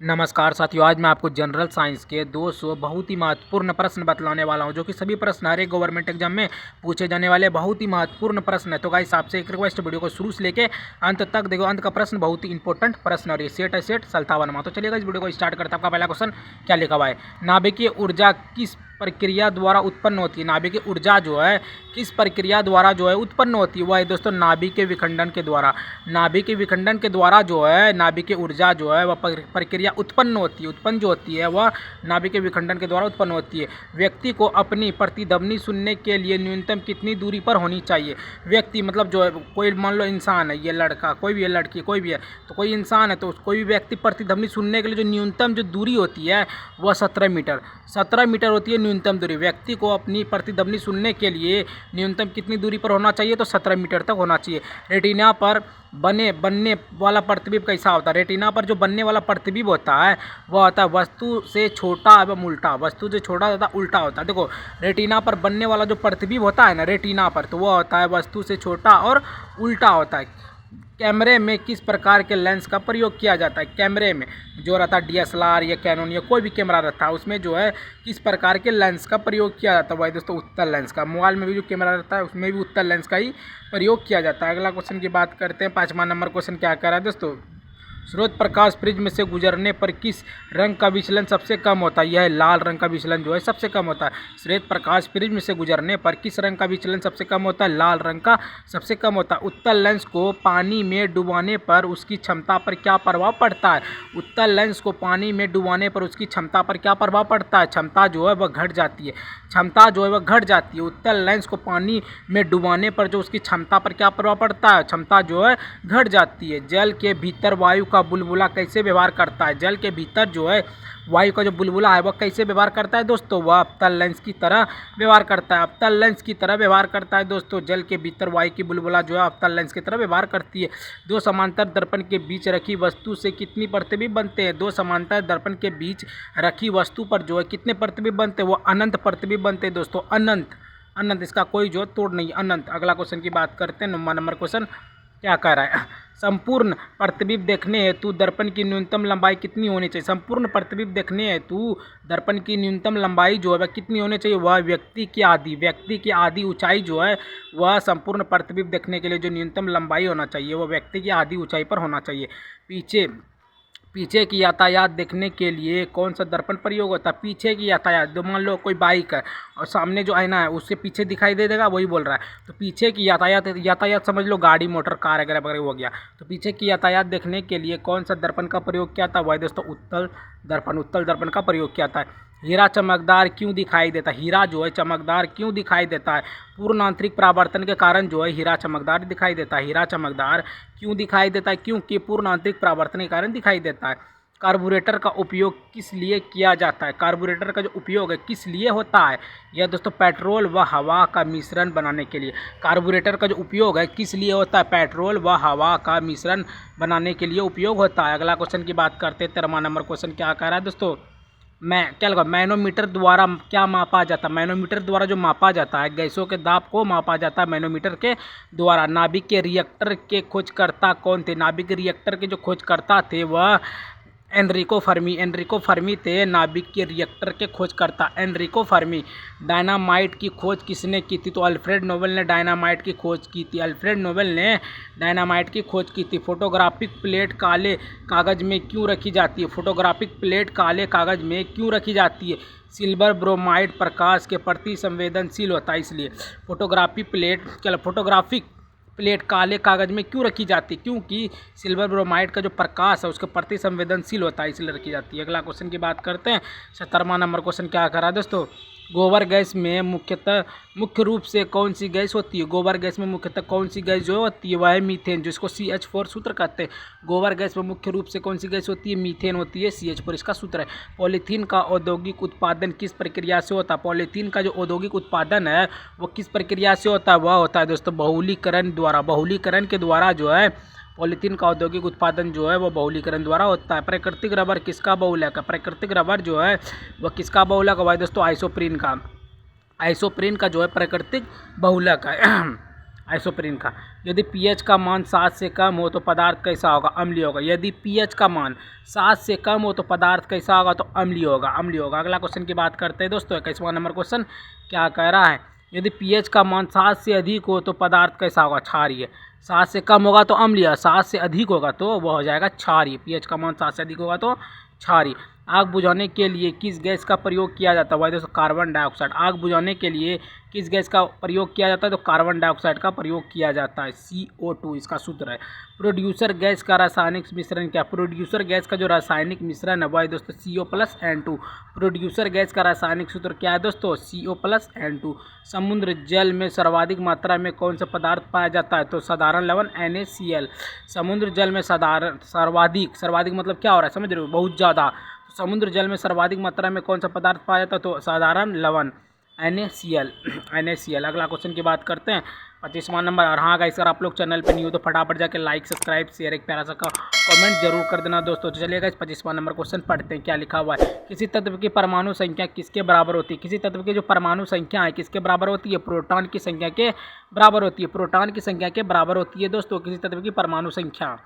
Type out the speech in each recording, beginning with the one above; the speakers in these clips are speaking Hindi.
नमस्कार साथियों, आज मैं आपको जनरल साइंस के 200 बहुत ही महत्वपूर्ण प्रश्न बतलाने वाला हूं, जो कि सभी प्रश्न हर एक गवर्नमेंट एग्जाम में पूछे जाने वाले बहुत ही महत्वपूर्ण प्रश्न है। तो गाइस, आपसे एक रिक्वेस्ट, वीडियो को शुरू से लेके अंत तक देखो। अंत का प्रश्न बहुत ही इंपॉर्टेंट प्रश्न और ये सेट है सेट सल्तावन में। तो चलिए इस वीडियो को स्टार्ट करते हैं। आपका पहला क्वेश्चन क्या लिखा हुआ है? नाभिकीय ऊर्जा किस प्रक्रिया द्वारा उत्पन्न होती है? नाभिकीय ऊर्जा जो है किस प्रक्रिया द्वारा जो है उत्पन्न होती है? वह है दोस्तों नाभिकीय विखंडन के द्वारा। नाभिकीय विखंडन के द्वारा जो है नाभिकीय ऊर्जा जो है वह प्रक्रिया उत्पन्न होती है। उत्पन्न जो होती है वह नाभिकीय विखंडन के द्वारा उत्पन्न होती है। व्यक्ति को अपनी प्रतिध्वनि सुनने के लिए न्यूनतम कितनी दूरी पर होनी चाहिए? व्यक्ति मतलब जो है, कोई मान लो इंसान है, ये लड़का, कोई भी है, लड़की कोई भी है, तो कोई इंसान है, तो कोई भी व्यक्ति प्रतिध्वनि सुनने के लिए जो न्यूनतम जो दूरी होती है वह 17 मीटर 17 मीटर होती है न्यूनतम दूरी। व्यक्ति को अपनी प्रतिध्वनि सुनने के लिए न्यूनतम कितनी दूरी पर होना चाहिए? तो 17 मीटर तक होना चाहिए। रेटिना पर बनने वाला प्रतिबिंब कैसा होता है? रेटिना पर जो बनने वाला प्रतिबिंब होता है वह होता है वस्तु से छोटा एवं उल्टा। वस्तु से छोटा तथा उल्टा होता है। देखो, रेटिना पर बनने वाला जो प्रतिबिंब होता है ना रेटिना पर, तो वह होता है वस्तु से छोटा और उल्टा होता है। कैमरे में किस प्रकार के लेंस का प्रयोग किया जाता है? कैमरे में जो रहता है डीएसएलआर या कैनोन या कोई भी कैमरा रहता है, उसमें जो है किस प्रकार के लेंस का प्रयोग किया जाता है? वही दोस्तों उत्तल लेंस का। मोबाइल में भी जो कैमरा रहता है उसमें भी उत्तल लेंस का ही प्रयोग किया जाता है। अगला क्वेश्चन की बात करते हैं। 5वां नंबर क्वेश्चन क्या कह रहा है दोस्तों? स्रोत प्रकाश प्रिज्म से गुजरने पर किस रंग का विचलन सबसे कम होता है? यह लाल रंग का विचलन जो है सबसे कम होता है। स्रोत प्रकाश प्रिज्म से गुजरने पर किस रंग का विचलन सबसे कम होता है? लाल रंग का सबसे कम होता है। उत्तल लेंस को पानी में डुबाने पर उसकी क्षमता पर क्या प्रभाव पड़ता है? उत्तल लेंस को पानी में डुबाने पर उसकी क्षमता पर क्या प्रभाव पड़ता है? क्षमता जो है वह घट जाती है। क्षमता जो है वह घट जाती है। उत्तल लेंस को पानी में डुबाने पर जो उसकी क्षमता पर क्या प्रभाव पड़ता है? क्षमता जो है घट जाती है। जल के भीतर वायु का बुलबुला कैसे व्यवहार करता है? जल के भीतर जो है वायु का जो बुलबुला है वह कैसे व्यवहार करता है दोस्तों? वह अवतल लेंस की तरह व्यवहार करता है। अवतल लेंस की तरह व्यवहार करता है दोस्तों। जल के भीतर वायु की बुलबुला जो है अवतल लेंस की तरह व्यवहार करती है। दो समांतर दर्पण के बीच रखी वस्तु से कितनी प्रतिबिंब बनते हैं? दो समांतर दर्पण के बीच रखी वस्तु पर जो है कितने प्रतिबिंब बनते हैं? वो अनंत प्रतिबिंब बनते हैं दोस्तों। अनंत अनंत, इसका कोई जो तोड़ नहीं, अनंत। अगला क्वेश्चन की बात करते हैं। 9वां नंबर क्वेश्चन क्या कह रहा है? संपूर्ण प्रतिबिंब देखने हेतु दर्पण की न्यूनतम लंबाई कितनी होनी चाहिए? संपूर्ण प्रतिबिंब देखने हेतु दर्पण की न्यूनतम लंबाई जो है वह कितनी होनी चाहिए? वह व्यक्ति की आधी ऊंचाई जो है वह संपूर्ण प्रतिबिंब देखने के लिए जो न्यूनतम लंबाई होना चाहिए वह व्यक्ति की आधी ऊंचाई पर होना चाहिए। पीछे की यातायात देखने के लिए कौन सा दर्पण प्रयोग होता है? पीछे की यातायात, जो मान लो कोई बाइक है और सामने जो आईना है उससे पीछे दिखाई दे देगा, वही बोल रहा है। तो पीछे की यातायात समझ लो गाड़ी मोटर कार वगैरह वगैरह हो गया। तो पीछे की यातायात देखने के लिए कौन सा दर्पण का प्रयोग किया था? वही दोस्तों उत्तल दर्पण का प्रयोग किया था। हीरा चमकदार क्यों दिखाई देता है? हीरा जो है चमकदार क्यों दिखाई देता है? पूर्ण आंतरिक परावर्तन के कारण जो है हीरा चमकदार दिखाई देता है। हीरा चमकदार क्यों दिखाई देता है? क्योंकि पूर्ण आंतरिक परावर्तन के कारण दिखाई देता है। कार्बोरेटर का उपयोग किस लिए किया जाता है? कार्बोरेटर का जो उपयोग है किस लिए होता है? यह दोस्तों पेट्रोल व हवा का मिश्रण बनाने के लिए। कार्बोरेटर का जो उपयोग है किस लिए होता है? पेट्रोल व हवा का मिश्रण बनाने के लिए उपयोग होता है। अगला क्वेश्चन की बात करते हैं। 13वां नंबर क्वेश्चन क्या कह रहा है दोस्तों? क्या लगा? मैनोमीटर द्वारा क्या मापा जाता है? मैनोमीटर द्वारा जो मापा जाता है गैसों के दाब को मापा जाता है मैनोमीटर के द्वारा। नाभिक के रिएक्टर के खोजकर्ता कौन थे? नाभिक रिएक्टर के जो खोजकर्ता थे वह एनरिको फर्मी थे नाभिक के रिएक्टर के खोजकर्ता, एनरिको फर्मी। डायनामाइट की खोज किसने की थी? तो अल्फ्रेड नोबेल ने डायनामाइट की खोज की थी। अल्फ्रेड नोबेल ने डायनामाइट की खोज की थी। फोटोग्राफिक प्लेट काले कागज में क्यों रखी जाती है? फोटोग्राफिक प्लेट काले कागज में क्यों रखी जाती है? सिल्वर ब्रोमाइड प्रकाश के प्रति संवेदनशील होता है, इसलिए। फोटोग्राफिक प्लेट काले कागज में क्यों रखी जाती है? क्योंकि सिल्वर ब्रोमाइड का जो प्रकाश है उसके प्रति संवेदनशील होता है, इसलिए रखी जाती है। अगला क्वेश्चन की बात करते हैं। 17वां नंबर क्वेश्चन क्या कर रहा है दोस्तों? गोबर गैस में मुख्य रूप से कौन सी गैस होती है? गोबर गैस में मुख्यतः कौन सी गैस जो होती है वह है मीथेन, जिसको CH4 सूत्र कहते हैं। गोबर गैस में मुख्य रूप से कौन सी गैस होती है? मीथेन होती है, CH4 इसका सूत्र है। पॉलीथीन का औद्योगिक उत्पादन किस प्रक्रिया से होता है? पॉलीथीन का जो औद्योगिक उत्पादन है वो किस प्रक्रिया से होता है? वह होता है दोस्तों बहुलीकरण द्वारा। बहुलीकरण के द्वारा जो है पॉलीथीन का औद्योगिक उत्पादन जो है वो बहुलीकरण द्वारा होता है। प्राकृतिक रबर किसका बहुलक है? प्राकृतिक रबर जो है वह किसका बहुलक है? दोस्तों आइसोप्रीन का जो है प्राकृतिक बहुलक है। आइसोप्रीन का। यदि पीएच का मान 7 से कम हो तो पदार्थ कैसा होगा? अम्लीय होगा। यदि पीएच का मान 7 से कम हो तो पदार्थ कैसा होगा? तो अम्लीय होगा, अम्लीय होगा। अगला क्वेश्चन की बात करते हैं दोस्तों, 21वां नंबर क्वेश्चन क्या कह रहा है? यदि पीएच का मान 7 से अधिक हो तो पदार्थ कैसा होगा? क्षारीय। 7 से कम होगा तो अम्लीय, 7 से अधिक होगा तो वह हो जाएगा क्षारीय। पीएच का मान 7 से अधिक होगा तो क्षारीय। आग बुझाने के लिए किस गैस का प्रयोग किया जाता है? भाई दोस्तों कार्बन डाइऑक्साइड। आग बुझाने के लिए किस गैस का प्रयोग किया जाता है? तो कार्बन डाइऑक्साइड का प्रयोग किया जाता है, CO2 इसका सूत्र है। प्रोड्यूसर गैस का रासायनिक मिश्रण क्या? प्रोड्यूसर गैस का जो रासायनिक मिश्रण है भाई दोस्तों CO+N2। प्रोड्यूसर गैस का रासायनिक सूत्र क्या है दोस्तों? CO+N2। समुद्र जल में सर्वाधिक मात्रा में कौन सा पदार्थ पाया जाता है? तो साधारण लवण NaCl। समुद्र जल में सर्वाधिक मतलब क्या हो रहा है समझ रहे हो? बहुत ज़्यादा। समुद्र जल में सर्वाधिक मात्रा में कौन सा पदार्थ पाया जाता है? तो साधारण लवण NaCl। अगला क्वेश्चन की बात करते हैं, 25वां नंबर। और हाँ गाइस, अगर आप लोग चैनल पे न्यू हो तो फटाफट जाके लाइक सब्सक्राइब शेयर एक प्यारा सा कमेंट जरूर कर देना दोस्तों। तो चलिए गाइस 25वां नंबर क्वेश्चन पढ़ते हैं, क्या लिखा हुआ है? किसी तत्व की परमाणु संख्या किसके बराबर होती है? किसी तत्व की जो परमाणु संख्या है किसके बराबर होती है? प्रोटॉन की संख्या के बराबर होती है। प्रोटॉन की संख्या के बराबर होती है दोस्तों किसी तत्व की परमाणु संख्या।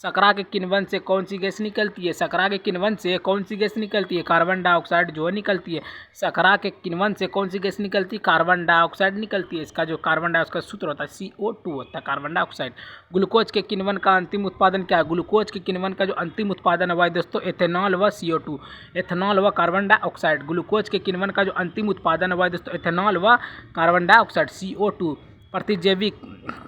सकरा के किण्वन से कौन सी गैस निकलती है? सकरा के किण्वन से कौन सी गैस निकलती है? कार्बन डाइऑक्साइड जो है निकलती है। सकरा के किण्वन से कौन सी गैस निकलती है? कार्बन डाइऑक्साइड निकलती है। इसका जो कार्बन डाइऑक्साइड का सूत्र होता है CO2 होता है, कार्बन डाइऑक्साइड। ग्लूकोज के किण्वन का अंतिम उत्पादन क्या है? ग्लूकोज के किण्वन का जो अंतिम उत्पादन है भाई दोस्तों एथेनॉल व CO2। एथेनॉल व कार्बन डाइऑक्साइड। ग्लूकोज के किण्वन का जो अंतिम उत्पादन है भाई दोस्तों एथेनॉल व कार्बन डाइऑक्साइड CO2। प्रतिजैविक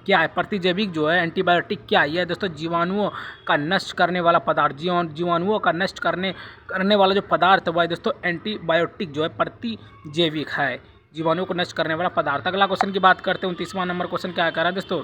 क्या है? प्रतिजैविक जो है एंटीबायोटिक क्या है? यह दोस्तों जीवाणुओं का नष्ट करने वाला पदार्थ। जीवाणुओं का नष्ट करने वाला जो पदार्थ है भाई दोस्तों एंटीबायोटिक जो है प्रतिजैविक है, जीवाणुओं को नष्ट करने वाला पदार्थ। अगला क्वेश्चन की बात करते हैं, 29वां नंबर क्वेश्चन क्या कर रहा है दोस्तों?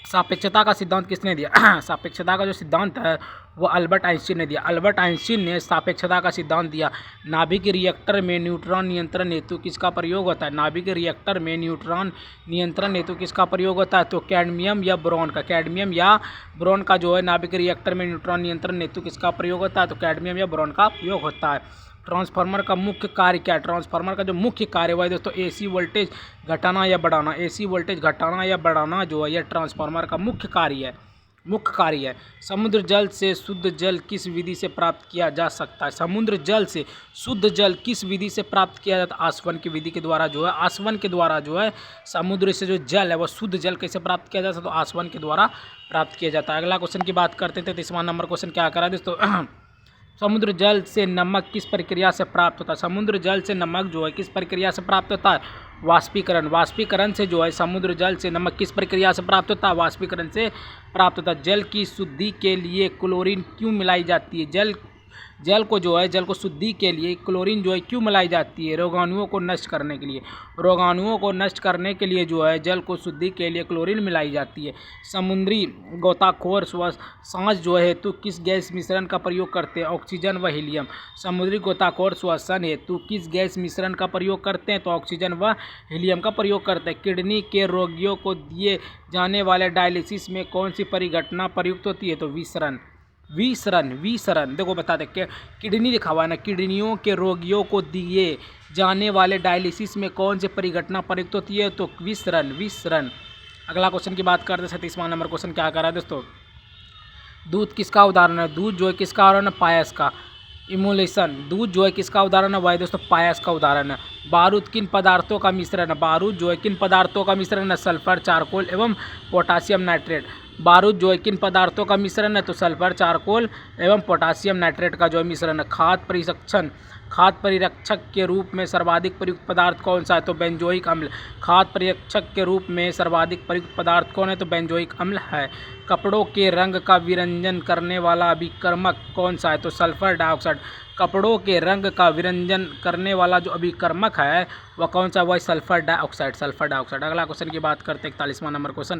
सापेक्षता का सिद्धांत किसने दिया? सापेक्षता का जो सिद्धांत है वो अल्बर्ट आइंस्टीन ने दिया। अल्बर्ट आइंस्टीन ने सापेक्षता का सिद्धांत दिया। नाभिक रिएक्टर में न्यूट्रॉन नियंत्रण हेतु किसका प्रयोग होता है? नाभिक रिएक्टर में न्यूट्रॉन नियंत्रण हेतु किसका प्रयोग होता है? तो कैडमियम या बोरॉन का। कैडमियम या बोरॉन का जो है नाभिक रिएक्टर में न्यूट्रॉन नियंत्रण हेतु किसका प्रयोग होता है? तो कैडमियम या बोरॉन का प्रयोग होता है। ट्रांसफार्मर का मुख्य कार्य क्या है? ट्रांसफार्मर का जो मुख्य कार्य है दोस्तों AC वोल्टेज घटाना या बढ़ाना। AC वोल्टेज घटाना या बढ़ाना जो है यह ट्रांसफार्मर का मुख्य कार्य है। समुद्र जल से शुद्ध जल किस विधि से प्राप्त किया जा सकता है? समुद्र जल से शुद्ध जल किस विधि से प्राप्त किया जाता है? आसवन की विधि के द्वारा जो है, आसवन के द्वारा जो है समुद्र से जो जल है वह शुद्ध जल कैसे प्राप्त किया जा सकता है? तो आसवन के द्वारा प्राप्त किया जाता है। अगला क्वेश्चन की बात करते थे, 30वां नंबर क्वेश्चन क्या करा दोस्तों? समुद्र जल से नमक किस प्रक्रिया से प्राप्त होता है? समुद्र जल से नमक जो है किस प्रक्रिया से प्राप्त होता है? वाष्पीकरण। वाष्पीकरण से जो है समुद्र जल से नमक किस प्रक्रिया से प्राप्त होता है? वाष्पीकरण से प्राप्त होता है। जल की शुद्धि के लिए क्लोरीन क्यों मिलाई जाती है? जल को शुद्धि के लिए क्लोरीन जो है क्यों मिलाई जाती है? रोगाणुओं को नष्ट करने के लिए। रोगाणुओं को नष्ट करने के लिए जो है जल को शुद्धि के लिए क्लोरीन मिलाई जाती है। समुद्री गोताखोर सांस जो है हेतु किस गैस मिश्रण का प्रयोग करते हैं? ऑक्सीजन व हीलियम। समुद्री गोताखोर श्वसन हेतु किस गैस मिश्रण का प्रयोग करते हैं? तो ऑक्सीजन व हीलियम का प्रयोग करते हैं। किडनी के रोगियों को दिए जाने वाले डायलिसिस में कौन सी परिघटना प्रयुक्त होती है? तो विसरण। देखो बता दें कि किडनी लिखा हुआ है ना, किडनियों के रोगियों को दिए जाने वाले डायलिसिस में कौन सी परिघटना प्रयुक्त होती है? तो विसरण। अगला क्वेश्चन की बात करते हैं, 37वां नंबर क्वेश्चन क्या कर रहा है दोस्तों? दूध किसका उदाहरण है? दूध जो है किसका उदाहरण है? पायस का। इमुलेशन। दूध जो है किसका उदाहरण है भाई दोस्तों? पायस का उदाहरण है। बारूद किन पदार्थों का मिश्रण है? बारूद जो है किन पदार्थों का मिश्रण है? सल्फर, चारकोल एवं पोटासियम नाइट्रेट। बारूद जो है किन पदार्थों का मिश्रण है? तो सल्फर, चारकोल एवं पोटासियम नाइट्रेट का जो है मिश्रण है। खाद्य परिरक्षक के रूप में सर्वाधिक प्रयुक्त पदार्थ कौन सा है? तो बेंजोइक अम्ल। खाद्य परिरक्षक के रूप में सर्वाधिक प्रयुक्त पदार्थ कौन है? तो बेंजोइक अम्ल है। कपड़ों के रंग का विरंजन करने वाला अभिकर्मक कौन सा है? तो सल्फर डाइऑक्साइड। कपड़ों के रंग का विरंजन करने वाला जो अभिकर्मक है वह कौन सा? वह सल्फर डाइऑक्साइड। अगला क्वेश्चन की बात करते हैं, 41वां नंबर क्वेश्चन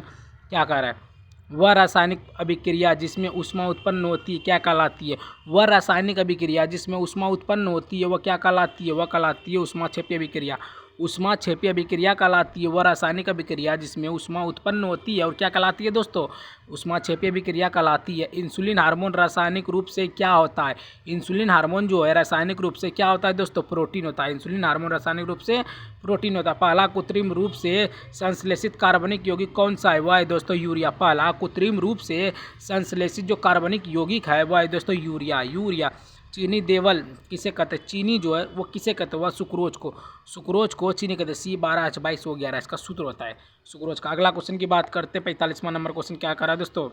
क्या कह रहा है? वह रासायनिक अभिक्रिया जिसमें ऊष्मा उत्पन्न होती है क्या कहलाती है? वह रासायनिक अभिक्रिया जिसमें ऊष्मा उत्पन्न होती है वह क्या कहलाती है? वह कहलाती है ऊष्माक्षेपी अभिक्रिया। ऊष्माक्षेपी अभिक्रिया कहलाती है वह रासायनिक अभिक्रिया जिसमें ऊष्मा उत्पन्न होती है और क्या कहलाती है दोस्तों, ऊष्माक्षेपी अभिक्रिया कहलाती है। इंसुलिन हार्मोन रासायनिक रूप से क्या होता है, इंसुलिन हार्मोन जो है रासायनिक रूप से क्या होता है दोस्तों, प्रोटीन होता है। इंसुलिन हार्मोन रासायनिक रूप से प्रोटीन होता है। पहला कृत्रिम रूप से संश्लेषित कार्बनिक यौगिक कौन सा है, वह है दोस्तों यूरिया। पहला कृत्रिम रूप से संश्लेषित जो कार्बनिक यौगिक है वह है दोस्तों यूरिया। यूरिया। चीनी देवल किसे कहते हैं, चीनी जो है वो किसे कहते हैं, वह सुक्रोज को, सुक्रोज को चीनी कहते हैं। C12H22O11 इसका सूत्र होता है सुक्रोज का। अगला क्वेश्चन की बात करते हैं, 45वां नंबर क्वेश्चन क्या करा दोस्तों,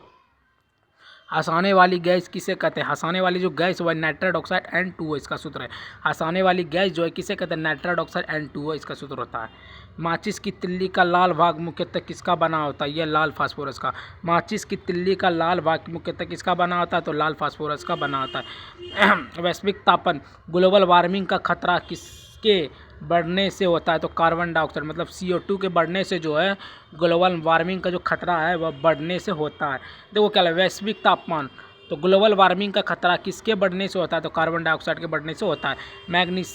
हंसाने वाली गैस किसे कहते हैं, हंसाने वाली जो गैस वो नाइट्रस ऑक्साइड N2O इसका सूत्र है। हंसाने वाली गैस जो है किसे कहते हैं, नाइट्रस ऑक्साइड N2O इसका सूत्र होता है। माचिस की तिल्ली का लाल भाग मुख्यतः किसका बना होता है, यह लाल फास्फोरस का। माचिस की तिल्ली का लाल भाग मुख्यतः किसका बना होता है, तो लाल फास्फोरस का बना होता है। वैश्विक तापन ग्लोबल वार्मिंग का खतरा किसके बढ़ने से होता है, तो कार्बन डाइऑक्साइड मतलब CO2 के बढ़ने से जो है ग्लोबल वार्मिंग का जो खतरा है वह बढ़ने से होता है। देखो क्या है, वैश्विक तापमान, तो ग्लोबल वार्मिंग का खतरा किसके बढ़ने से होता है, तो कार्बन डाइऑक्साइड के बढ़ने से होता है।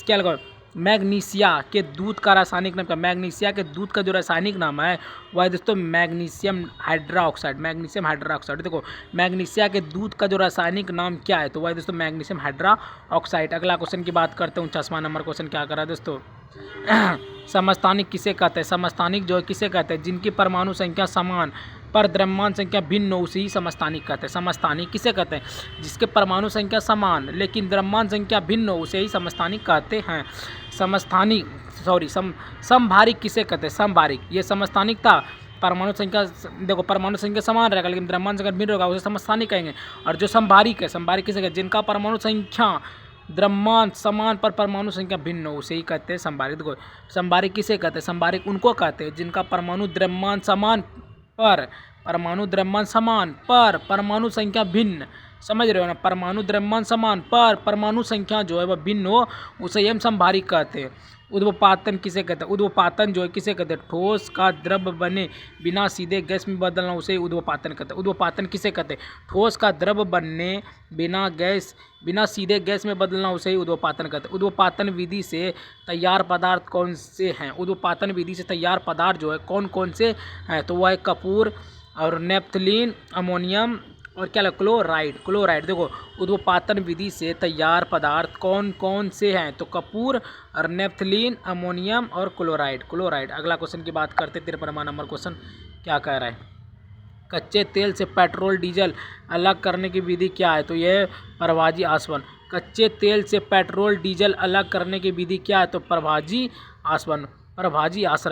क्या लगा, मैग्नीशिया के दूध का रासायनिक नाम क्या, मैग्नीशिया के दूध का जो रासायनिक नाम है वह है दोस्तों मैग्नीशियम हाइड्रोक्साइड। Magnesium hydroxide. देखो मैग्नीशिया के दूध का जो रासायनिक नाम क्या है, तो वह है दोस्तों मैग्नीशियम हाइड्रोक्साइड। अगला क्वेश्चन की बात करते हैं, 49वां नंबर क्वेश्चन क्या करा दोस्तों, समस्थानिक किसे कहते हैं, समस्थानिक जो है किसे कहते हैं, जिनकी परमाणु संख्या समान पर द्रव्यमान संख्या भिन्न हो उसे ही समस्थानिक कहते हैं। समस्थानिक किसे कहते हैं, जिसके परमाणु संख्या समान लेकिन द्रव्यमान संख्या भिन्न हो उसे ही समस्थानिक कहते हैं। समस्थानिक समभारिक किसे कहते हैं, समभारिक, ये समस्थानिक था। परमाणु संख्या, देखो परमाणु संख्या समान रहेगा लेकिन द्रव्यमान संख्या भिन्न होगा उसे समस्थानिक कहेंगे। और जो समभारिक है, समभारिक किसे कहते हैं, जिनका परमाणु संख्या द्रव्यमान समान पर परमाणु संख्या भिन्न हो उसे ही कहते हैं समभारिक। देखो समभारिक किसे कहते हैं, समभारिक उनको कहते हैं जिनका परमाणु द्रव्यमान समान पर परमाणु संख्या भिन्न, समझ रहे हो ना, परमाणु द्रव्यमान समान पर परमाणु संख्या जो है वह भिन्न हो उसे हम समभारिक कहते हैं। उद्वपातन किसे कहते हैं, उद्वपातन जो है किसे कहते हैं, ठोस का द्रव बने बिना सीधे गैस में बदलना उसे उद्वपातन कहते हैं। उद्वपातन किसे कहते हैं, ठोस का द्रव बनने बिना सीधे गैस में बदलना उसे ही उद्वपातन कहते हैं। उद्वपातन विधि से तैयार पदार्थ कौन से हैं, उद्वपातन विधि से तैयार पदार्थ जो है कौन कौन से हैं, तो वह है कपूर और नेफ्थलीन, अमोनियम और क्या लगा, क्लोराइड। देखो उद्वपातन विधि से तैयार पदार्थ कौन कौन से हैं, तो कपूर और नेफ्थलीन, अमोनियम और क्लोराइड। अगला क्वेश्चन की बात करते हैं, 53वां नंबर क्वेश्चन क्या कह रहा है, कच्चे तेल से पेट्रोल डीजल अलग करने की विधि क्या है, तो यह प्रभाजी आसवन। कच्चे तेल से पेट्रोल डीजल अलग करने की विधि क्या है, तो प्रभाजी आसवन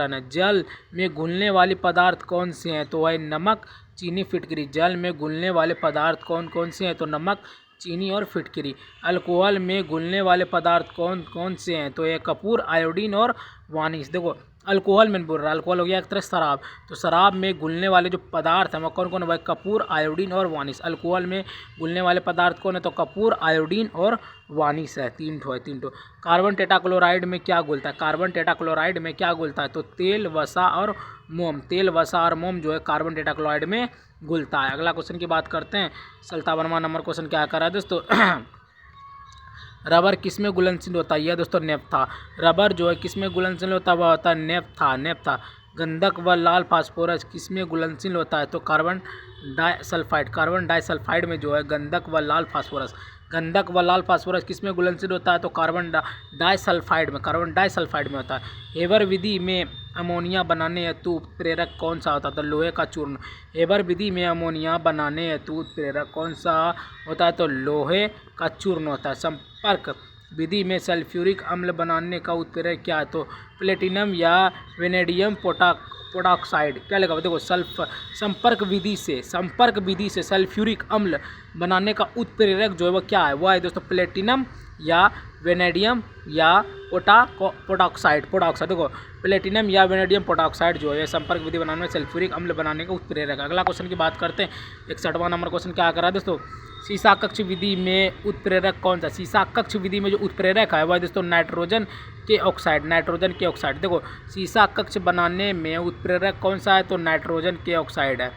है। जल में घुलने वाले पदार्थ कौन से हैं, तो वह नमक, चीनी, फिटकरी। जल में घुलने वाले पदार्थ कौन कौन से हैं, तो नमक, चीनी और फिटकरी। अल्कोहल में घुलने वाले पदार्थ कौन कौन से हैं, तो यह कपूर, आयोडीन और वानिश। देखो अल्कोहल में बोल रहा है, अल्कोहल हो गया एक तरह शराब, तो शराब में घुलने वाले जो पदार्थ हैं वो कौन कौन है, कपूर, आयोडीन और वानिश। अल्कोहल में घुलने वाले पदार्थ कौन है, तो कपूर, आयोडीन और वानिश है। तीन ठो। कार्बन टेट्राक्लोराइड में क्या घुलता है, कार्बन टेट्राक्लोराइड में क्या घुलता है, तो तेल, वसा और मोम जो है कार्बन टेट्राक्लोराइड में घुलता है। अगला क्वेश्चन की बात करते हैं, 57वां नंबर क्वेश्चन क्या करा है दोस्तों, रबर किस में घुलनशील होता है, यह दोस्तों नेफ्था। रबर जो है किस में घुलनशील होता है, वह होता है नेफ्था। गंधक व लाल फास्फोरस किस में घुलनशील होता है, तो कार्बन डाइसल्फाइड में जो है गंधक व लाल फास्फोरस किस में घुलनशील होता है, तो कार्बन डाइसल्फाइड में होता है। हेबर विधि में अमोनिया बनाने हेतु उत्प्रेरक कौन सा होता है, तो लोहे का चूर्ण। हेबर विधि में अमोनिया बनाने हेतु उत्प्रेरक कौन सा होता है, तो लोहे का चूर्ण होता है। संपर्क विधि में सल्फ्यूरिक अम्ल बनाने का उत्प्रेरक क्या है, तो प्लेटिनम या वेनेडियम पोटाक्साइड। क्या लगा, देखो संपर्क विधि से सल्फ्यूरिक अम्ल बनाने का उत्प्रेरक जो है वह क्या है, वह है दोस्तों प्लेटिनम या वेनेडियम या पोटाक्साइड। देखो प्लेटिनम या वेनेडियम पोटाक्साइड जो है संपर्क विधि बनाने में सल्फ्यूरिक अम्ल बनाने का उत्प्रेरक है। अगला क्वेश्चन की बात करते हैं, 61वां नंबर क्वेश्चन क्या करा है दोस्तों, सीसा कक्ष विधि में उत्प्रेरक कौन सा, सीसा कक्ष विधि में जो उत्प्रेरक है वह दोस्तों नाइट्रोजन के ऑक्साइड। देखो सीसा कक्ष बनाने में उत्प्रेरक कौन सा है, तो नाइट्रोजन के ऑक्साइड है।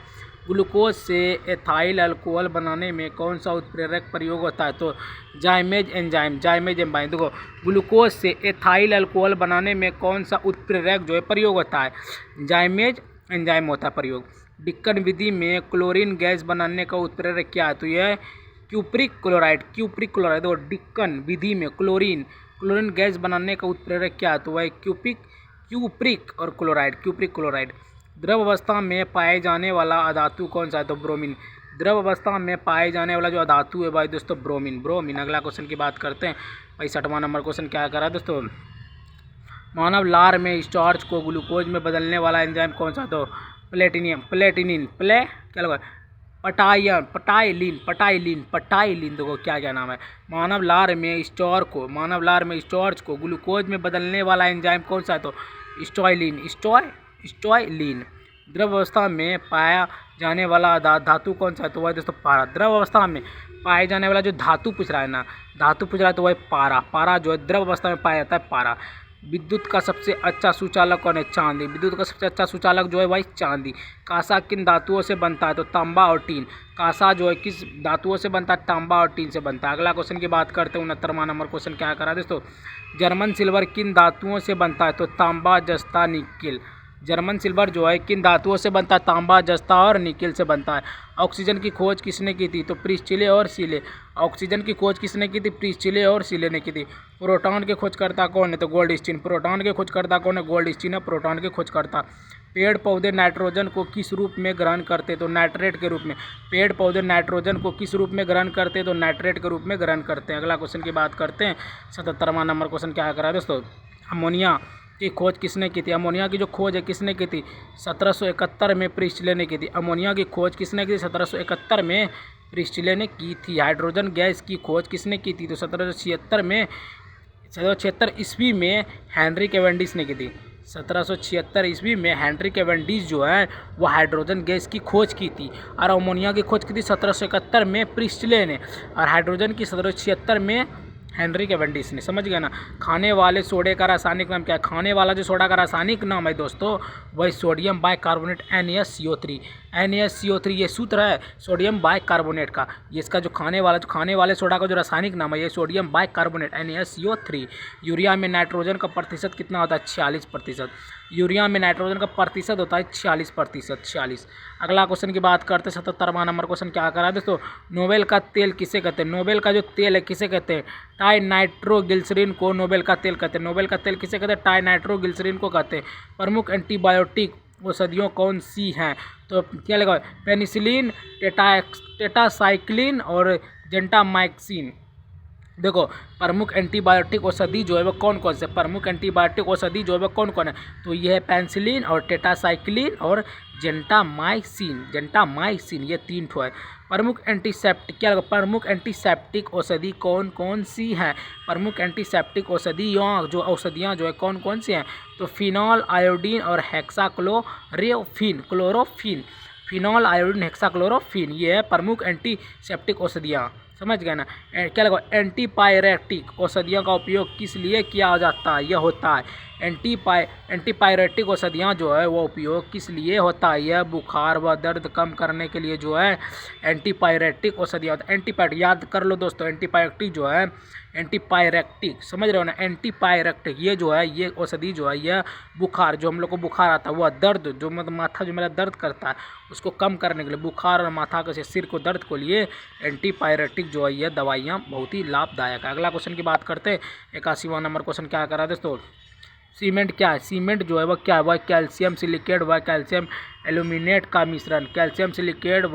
ग्लूकोज से एथाइल अल्कोहल बनाने में कौन सा उत्प्रेरक प्रयोग होता है? तो जाइमेज एंजाइम। देखो, ग्लूकोज से एथाइल अल्कोहल बनाने में कौन सा उत्प्रेरक जो है प्रयोग होता है? जाइमेज एंजाइम होता है प्रयोग। डिक्कन विधि में क्लोरीन गैस बनाने का उत्प्रेरक क्या है? तो यह क्यूप्रिक क्लोराइड। देखो, डिक्कन विधि में क्लोरीन गैस बनाने का उत्प्रेरक क्या है? तो वह क्यूप्रिक और क्लोराइड। द्रव अवस्था में पाए जाने वाला अधातु कौन सा है? तो ब्रोमीन। द्रव अवस्था में पाए जाने वाला जो अधातु है भाई दोस्तों ब्रोमीन। अगला क्वेश्चन की बात करते हैं। 65वां नंबर क्वेश्चन क्या करा दोस्तों? मानव लार में स्टार्च को ग्लूकोज में बदलने वाला एंजाइम कौन सा? तो प्लेटिनिन क्या लगा? पटाइलिन। देखो क्या नाम है? मानव लार में स्टार्च को ग्लूकोज में बदलने वाला एंजाइम कौन सा है? तो स्टॉयलिन। द्रव अवस्था में पाया जाने वाला धातु कौन सा है? तो वह दोस्तों पारा। द्रव अवस्था में पाए जाने वाला जो धातु पूछ रहा है तो वह पारा जो है द्रव अवस्था में पाया जाता है पारा। विद्युत का सबसे अच्छा सुचालक कौन है? चांदी। विद्युत का सबसे अच्छा सुचालक जो है भाई चांदी। कांसा किन धातुओं से बनता है? तो तांबा और टीन। कांसा जो है किस धातुओं से बनता है? तांबा और टीन से बनता है। अगला क्वेश्चन की बात करते हैं। 69वां नंबर क्वेश्चन क्या करा दोस्तों? जर्मन सिल्वर किन धातुओं से बनता है? तो तांबा, जस्ता, निकेल। जर्मन सिल्वर जो है किन धातुओं से बनता है? तांबा, जस्ता और निकेल से बनता है। ऑक्सीजन की खोज किसने की थी? तो प्रिस्टिले और सीले। ऑक्सीजन की खोज किसने की थी? प्रिस्टिले और सीले ने की थी। प्रोटॉन के खोजकर्ता कौन है? तो गोल्डस्टीन। प्रोटॉन के खोजकर्ता कौन है? गोल्डस्टीन है प्रोटॉन के खोजकर्ता। पेड़ पौधे नाइट्रोजन को किस रूप में ग्रहण करते? तो नाइट्रेट के रूप में। पेड़ पौधे नाइट्रोजन को किस रूप में ग्रहण करते? तो नाइट्रेट के रूप में ग्रहण करते हैं। अगला क्वेश्चन की बात करते हैं। 77वां नंबर क्वेश्चन क्या करा है दोस्तों? अमोनिया की खोज किसने की थी? अमोनिया की जो खोज है किसने की थी? 1771 में प्रिस्टिले ने की थी। अमोनिया की खोज किसने की थी? 1771 में प्रिस्टिले ने की थी। हाइड्रोजन गैस की खोज किसने की थी? तो 1776 ईस्वी में हेनरी कैवेंडिश ने की थी। 1776 ईस्वी में हेनरी कैवेंडिश जो है वो हाइड्रोजन गैस की खोज की थी। और अमोनिया की खोज की थी 1771 में प्रिस्टिले ने। और हाइड्रोजन की 1776 में हेनरी कैवेंडिश ने। समझ गए ना? खाने वाले सोडे का रासायनिक नाम क्या है? खाने वाला जो सोडा का रासायनिक नाम है दोस्तों वही सोडियम बाइकार्बोनेट NaSCO3 ये सूत्र है सोडियम बाइकार्बोनेट का। ये इसका जो खाने वाले सोडा का जो रासायनिक नाम है ये सोडियम बाइकार्बोनेट NaSCO3। यूरिया में नाइट्रोजन का प्रतिशत कितना होता है? 46%। यूरिया में नाइट्रोजन का प्रतिशत होता है 46%। अगला क्वेश्चन की बात करते हैं। 77वां नंबर क्वेश्चन क्या करा है दोस्तों? नोबेल का तेल किसे कहते हैं? नोबेल का जो तेल है किसे कहते हैं? टाइनाइट्रोग्लिसरीन को नोबेल का तेल कहते हैं। नोबेल का तेल किसे कहते हैं? टाइनाइट्रोग्लिसरीन को कहते हैं। प्रमुख एंटीबायोटिक औषधियों कौन सी हैं? तो क्या लगा? पेनिसिलिन, टेटासाइक्लिन और जेंटामाइसिन। देखो, प्रमुख एंटीबायोटिक औषधि जो है वो कौन कौन से? प्रमुख एंटीबायोटिक औषधि जो है वो कौन कौन है? तो ये है पेनिसिलिन और टेटासाइक्लिन और जेंटामाइसिन ये 3 ठो है। प्रमुख एंटीसेप्टिक क्या लगा? प्रमुख एंटीसेप्टिक औषधि कौन कौन सी हैं? प्रमुख एंटीसेप्टिक औषधियाँ जो है कौन कौन सी हैं? तो फिनॉल, आयोडीन और क्लोरोफिन। फिनॉल, आयोडीन, हेक्साक्लोरोफिन ये है प्रमुख एंटीसेप्टिक औषधियाँ। समझ गए ना? क्या लगा? एंटीपायरेटिक औषधियों का उपयोग किस लिए किया जाता है? यह होता है एंटीपायरेटिक औषधियाँ जो है वो उपयोग किस लिए होता है? यह बुखार व दर्द कम करने के लिए जो है एंटीपायरेटिक औषधियाँ होता है। एंटीपायरेटिक याद कर लो दोस्तों। एंटीपायरेटिक जो है एंटीपायरेटिक समझ रहे हो ना? एंटीपायरेटिक ये जो है ये औषधि जो है यह बुखार जो हम लोग को बुखार आता है वह दर्द जो मतलब माथा जो मेरा दर्द करता है उसको कम करने के लिए बुखार और माथा के सिर को दर्द को लिए एंटीपायरेटिक जो है यह दवाइयाँ बहुत ही लाभदायक है। अगला क्वेश्चन की बात करते हैं। 81वां नंबर क्वेश्चन क्या करा दोस्तों? सीमेंट क्या है? सीमेंट जो है वह क्या है? वह कैल्शियम सिलिकेट व कैल्शियम एल्यूमिनेट का मिश्रण। कैल्शियम सिलिकेट व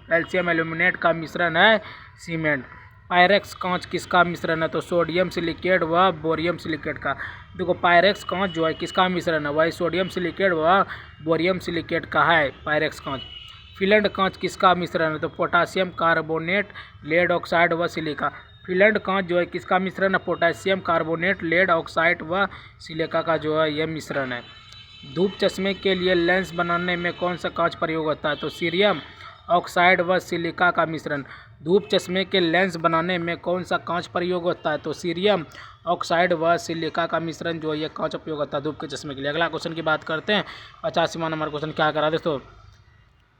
कैल्शियम एल्यूमिनेट का मिश्रण है सीमेंट। पायरेक्स कांच किसका मिश्रण है? तो सोडियम सिलिकेट व बोरियम सिलिकेट का। देखो, पायरेक्स कांच जो है किसका मिश्रण है? वही सोडियम सिलिकेट व बोरियम सिलिकेट का है पायरेक्स कांच। फिलंड कांच किसका मिश्रण है? तो पोटासियम कार्बोनेट, लेड ऑक्साइड व सिलिका। फिलंड कांच जो है किसका मिश्रण है? पोटासियम कार्बोनेट, लेड ऑक्साइड व सिलिका का जो है यह मिश्रण है। धूप चश्मे के लिए लेंस बनाने में कौन सा कांच प्रयोग होता है? तो सीरियम ऑक्साइड व सिलिका का मिश्रण। धूप चश्मे के लेंस बनाने में कौन सा कांच प्रयोग होता है? तो सीरियम ऑक्साइड व सिलिका का मिश्रण जो है यह कांच उपयोग होता है धूप के चश्मे के लिए। अगला क्वेश्चन की बात करते हैं। 85वां नंबर क्वेश्चन क्या करा दोस्तों?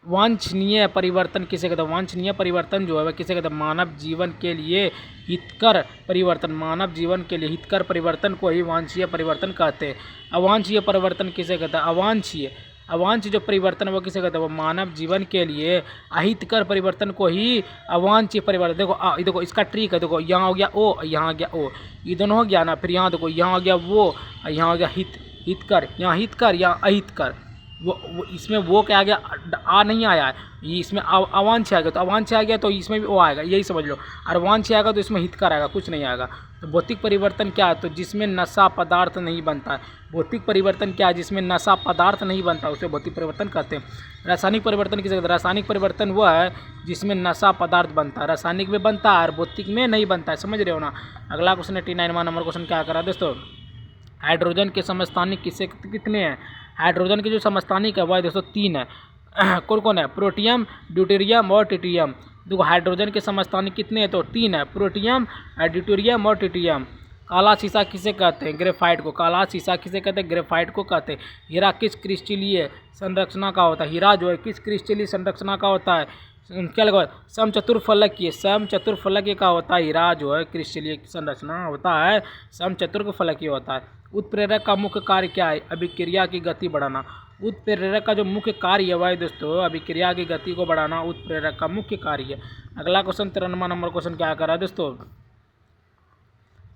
वांछनीय परिवर्तन किसे कहते हैं? वांछनीय परिवर्तन जो है वह किसे कहते हैं? मानव जीवन के लिए हितकर परिवर्तन, मानव जीवन के लिए हितकर परिवर्तन को ही वांछनीय परिवर्तन कहते हैं। अवांछनीय परिवर्तन किसे कहते हैं? अवांछनीय अवांछनीय जो परिवर्तन वो किसे कहते हैं? वो मानव जीवन के लिए अहितकर परिवर्तन को ही अवांछनीय परिवर्तन। देखो देखो इसका ट्रिक है, देखो यहाँ हो गया ओ, यहाँ हो गया ओ, ये दोनों हो गया ना, फिर यहाँ देखो यहाँ हो गया वो, यहाँ हो गया हितकर, यहाँ हितकर, यहाँ अहितकर। वो इसमें वो क्या आ गया? आ नहीं आया है, ये इसमें अवांछनीय आ गया, तो अवांछनीय आ गया तो इसमें भी वो आएगा, यही समझ लो। और वांछनीय आएगा तो इसमें हितकर आएगा, कुछ नहीं आएगा। तो भौतिक परिवर्तन क्या है? तो जिसमें नशा पदार्थ नहीं बनता है। भौतिक परिवर्तन क्या है? जिसमें नशा पदार्थ नहीं बनता उसे भौतिक परिवर्तन कहते हैं। रासायनिक परिवर्तन किसे कहते हैं? रासायनिक परिवर्तन वह है जिसमें नशा पदार्थ बनता है, रासायनिक में बनता है और भौतिक में नहीं बनता है, समझ रहे हो ना। अगला क्वेश्चन 89वां नंबर क्वेश्चन क्या करा दोस्तों? हाइड्रोजन के समस्थानिक कितने हैं? हाइड्रोजन के जो समस्थानिक है वह दोस्तों 3 है। कौन कौन है? प्रोटियम, ड्यूटेरियम और ट्रिटियम। देखो हाइड्रोजन के समस्थानिक कितने हैं? तो 3 है, प्रोटियम, ड्यूटेरियम और ट्रिटियम। काला शीशा किसे कहते हैं? ग्रेफाइट को। काला शीशा किसे कहते हैं? ग्रेफाइट को कहते हैं। हीरा किस क्रिस्टलीय संरचना का होता है? हीरा जो है किस क्रिस्टलीय संरचना का होता है? क्या लगा? समचतुर्फलकीय, समचतुर्फलकीय का होता है। हीरा जो है क्रिस्टलीय संरचना होता है, समचतुर्फलकीय होता है। उत्प्रेरक का मुख्य कार्य क्या है? अभिक्रिया की गति बढ़ाना। उत्प्रेरक का जो मुख्य कार्य है वह दोस्तों अभिक्रिया की गति को बढ़ाना उत्प्रेरक का मुख्य कार्य है। अगला क्वेश्चन 93वां नंबर क्वेश्चन क्या कर रहा है दोस्तों?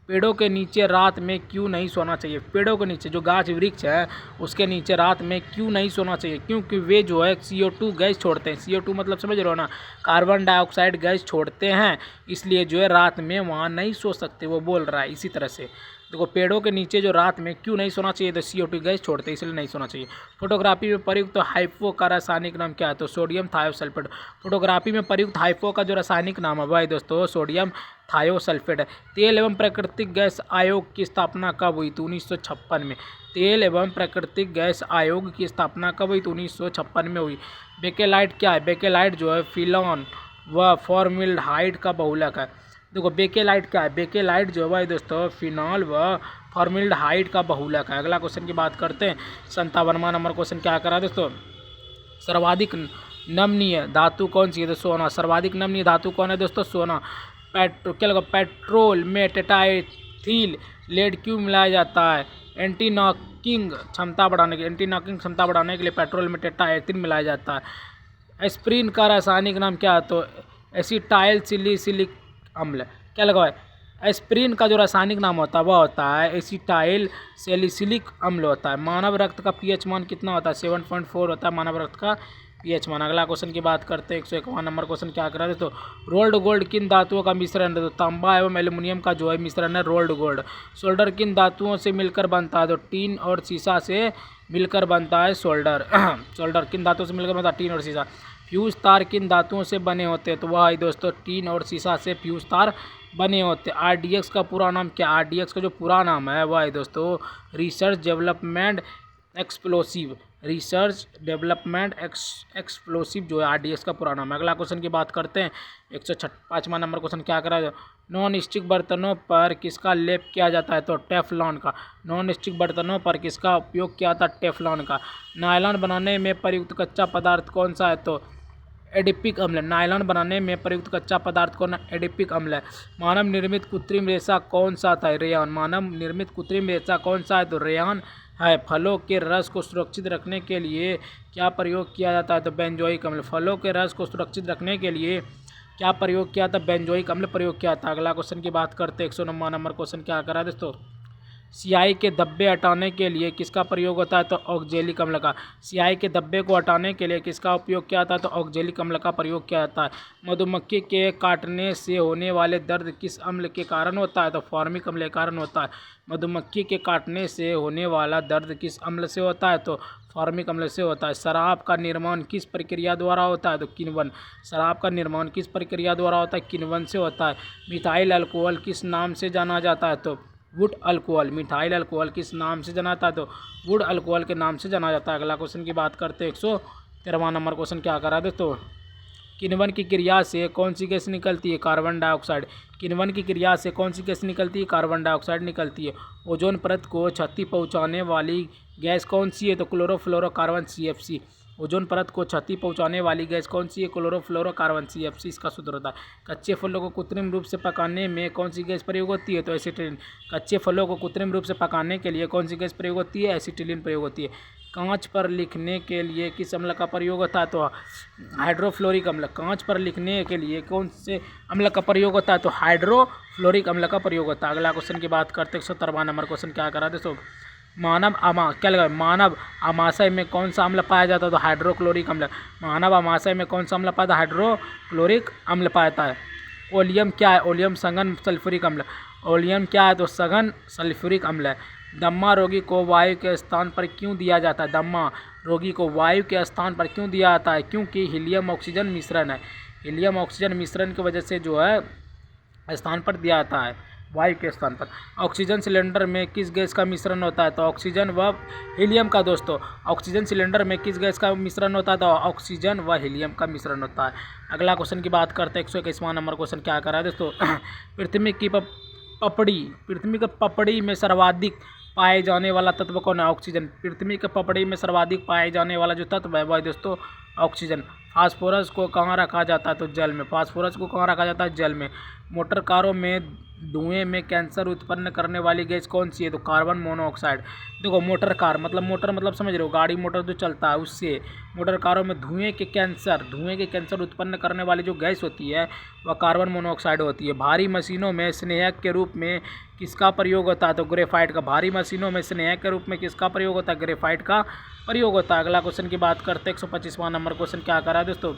पेड़ों के नीचे रात में क्यों नहीं सोना चाहिए? पेड़ों के नीचे जो गाछ वृक्ष है उसके नीचे रात में क्यों नहीं सोना चाहिए? क्योंकि वे जो है CO2 गैस छोड़ते हैं। CO2 मतलब समझ रहे हो ना, कार्बन डाइऑक्साइड गैस छोड़ते हैं, इसलिए जो है रात में वहाँ नहीं सो सकते, वो बोल रहा है। इसी तरह से देखो पेड़ों के नीचे जो रात में क्यों नहीं सोना चाहिए? तो CO2 गैस छोड़ते हैं, इसलिए नहीं सोना चाहिए। फोटोग्राफी में प्रयुक्त हाइपो का रासायनिक नाम क्या है? तो सोडियम थायोसल्फेट। फोटोग्राफी में प्रयुक्त हाइपो का जो रासायनिक नाम है वह दोस्तों सोडियम थायोसल्फेट है। तेल एवं प्राकृतिक गैस आयोग की स्थापना कब हुई? तो 1956 में। तेल एवं प्राकृतिक गैस आयोग की स्थापना कब हुई? तो 1956 में हुई। बेकेलाइट क्या है? बेकेलाइट जो है फिनॉल व फॉर्मल्डिहाइड का बहुलक है। देखो बेकेलाइट क्या है? बेकेलाइट जो है दोस्तों फिनॉल व फॉर्मल्डिहाइड का बहुलक है। अगला क्वेश्चन की बात करते हैं 57वां नंबर क्वेश्चन क्या करा दोस्तों? सर्वाधिक नमनीय धातु कौन सी है? तो सोना। सर्वाधिक नमनीय धातु कौन है दोस्तों? सोना। क्या लगा? पेट्रोल में टेट्राइथिल लेड क्यों मिलाया जाता है? एंटी नॉकिंग क्षमता बढ़ाने के लिए पेट्रोल में टेट्राइथिल मिलाया जाता है। एस्प्रिन का रासायनिक नाम क्या है? तो एसिटाइल सैलिसिलिक अम्ल। क्या लगा है? एस्प्रिन का जो रासायनिक नाम होता है वह होता है एसिटाइल सैलिसिलिक अम्ल होता है। मानव रक्त का pH मान कितना होता है? 7.4 होता है मानव रक्त का pH मान। अगला क्वेश्चन की बात करते हैं 101वां नंबर क्वेश्चन क्या कर रहे हैं? तो रोल्ड गोल्ड किन धातुओं का मिश्रण है? तो तांबा एवं एल्युमिनियम का जो है मिश्रण है रोल्ड गोल्ड। सोल्डर किन धातुओं से मिलकर बनता है? तो टीन और सीसा से मिलकर बनता है सोल्डर। सोल्डर किन धातुओं से मिलकर बनता है? टीन और सीसा। फ्यूज तार किन धातुओं से बने होते हैं? तो वह है दोस्तों टीन और सीसा से फ्यूज तार बने होते हैं। RDX का पूरा नाम क्या? RDX का जो पूरा नाम है वह है दोस्तों research development explosive. Research development explosive जो है RDX का पूरा नाम है। अगला क्वेश्चन की बात करते हैं 105वां नंबर क्वेश्चन क्या करा है? नॉन स्टिक बर्तनों पर किसका लेप किया जाता है? तो टेफ्लॉन का। नॉन स्टिक बर्तनों पर किसका उपयोग किया जाता है? टेफ्लॉन का। नायलॉन बनाने में प्रयुक्त कच्चा पदार्थ कौन सा है? तो एडिपिक अम्ल। नायलॉन बनाने में प्रयुक्त कच्चा पदार्थ कौन है? एडिपिक अम्ल है। मानव निर्मित कृत्रिम रेशा कौन सा था? रेयन। मानव निर्मित कृत्रिम रेशा कौन सा है? तो रेयन है। फलों के रस को सुरक्षित रखने के लिए क्या प्रयोग किया जाता है? तो बेंजोइक अम्ल। फलों के रस को सुरक्षित रखने के लिए क्या प्रयोग किया था? बेंजोइक अम्ल प्रयोग किया था। अगला क्वेश्चन की बात करते हैं 109वां नंबर क्वेश्चन क्या करा दोस्तों? स्याही के धब्बे हटाने के लिए किसका प्रयोग होता है? तो ऑक्जेलिक अम्ल का। स्याही के धब्बे को हटाने के लिए किसका उपयोग किया जाता है? तो ऑक्जेलिक अम्ल का प्रयोग किया जाता है। मधुमक्खी के काटने से होने वाले दर्द किस अम्ल के कारण होता है? तो फॉर्मिक अम्ल के कारण होता है। मधुमक्खी के काटने से होने वाला दर्द किस अम्ल से होता है? तो फॉर्मिक अम्ल से होता है। शराब का निर्माण किस प्रक्रिया द्वारा होता है? तो किण्वन। शराब का निर्माण किस प्रक्रिया द्वारा होता है? किण्वन से होता है। मिथाइल अल्कोहल किस नाम से जाना जाता है? तो वुड अल्कोहल। मिथाइल अल्कोहल किस नाम से जाना जाता है? तो वुड अल्कोहल के नाम से जाना जाता है। अगला क्वेश्चन की बात करते हैं 113वां नंबर क्वेश्चन क्या करा दोस्तों? किण्वन की क्रिया से कौन सी गैस निकलती है? Carbon dioxide. किण्वन की क्रिया से कौन सी गैस निकलती है? कार्बन डाइऑक्साइड निकलती है। ओजोन परत को क्षति पहुंचाने वाली गैस कौन सी है? तो क्लोरोफ्लोरोकार्बन CFC। ओजोन परत को क्षति पहुंचाने वाली गैस कौन सी है? क्लोरोफ्लोरोकार्बन, CFC इसका सूत्र होता है। कच्चे फलों को कृत्रिम रूप से पकाने में कौन सी गैस प्रयोग होती है? तो एसिटिलीन। कच्चे फलों को कृत्रिम रूप से पकाने के लिए कौन सी गैस प्रयोग होती है? एसिटिलीन प्रयोग होती है। कांच पर लिखने के लिए किस अम्ल का प्रयोग होता है? तो हाइड्रोफ्लोरिक अम्ल। कांच पर लिखने के लिए कौन से अम्ल का प्रयोग होता है? तो हाइड्रोफ्लोरिक अम्ल का प्रयोग होता है। अगला क्वेश्चन की बात करते हैं 113 नंबर क्वेश्चन क्या करा दोस्तों? मानव आमाशय में कौन सा अम्ल पाया जाता है? तो हाइड्रोक्लोरिक अम्ल। मानव आमाशय में कौन सा अम्ल पाया जाता है? हाइड्रोक्लोरिक अम्ल पाया जाता है। ओलियम क्या है? ओलियम सघन सल्फ्यूरिक अम्ल। ओलियम क्या है? तो सघन सल्फ्यूरिक अम्ल है। दम्मा रोगी को वायु के स्थान पर क्यों दिया जाता है? दम्मा रोगी को वायु के स्थान पर क्यों दिया जाता है? क्योंकि हीलियम ऑक्सीजन मिश्रण है। हीलियम ऑक्सीजन मिश्रण की वजह से जो है स्थान पर दिया जाता है, वायु के स्थान पर। ऑक्सीजन सिलेंडर में किस गैस का मिश्रण होता है? तो ऑक्सीजन व हीलियम का दोस्तों। ऑक्सीजन सिलेंडर में किस गैस का मिश्रण होता है? तो ऑक्सीजन व हीलियम का मिश्रण होता है। अगला क्वेश्चन की बात करते हैं 121वां नंबर क्वेश्चन क्या करा है दोस्तों? पृथ्वी की पपड़ी में सर्वाधिक पाए जाने वाला तत्व कौन है? ऑक्सीजन। पृथ्वी के पपड़ी में सर्वाधिक पाए जाने वाला जो तत्व है वह दोस्तों ऑक्सीजन। फास्फोरस को कहाँ रखा जाता है? तो जल में। फास्फोरस को कहाँ रखा जाता है? जल में। मोटर कारों में धुएं में कैंसर उत्पन्न करने वाली गैस कौन सी है? तो कार्बन मोनोऑक्साइड। देखो मोटर मतलब समझ रहे हो, गाड़ी मोटर जो चलता है उससे मोटर कारों में धुएं के कैंसर उत्पन्न करने वाली जो गैस होती है वह कार्बन मोनोऑक्साइड होती है। भारी मशीनों में स्नेहक के रूप में किसका प्रयोग होता है? तो ग्रेफाइट का। भारी मशीनों में स्नेहक के रूप में किसका प्रयोग होता है? ग्रेफाइट का प्रयोग होता है। अगला क्वेश्चन की बात करते हैं 125वां नंबर क्वेश्चन क्या करा है दोस्तों?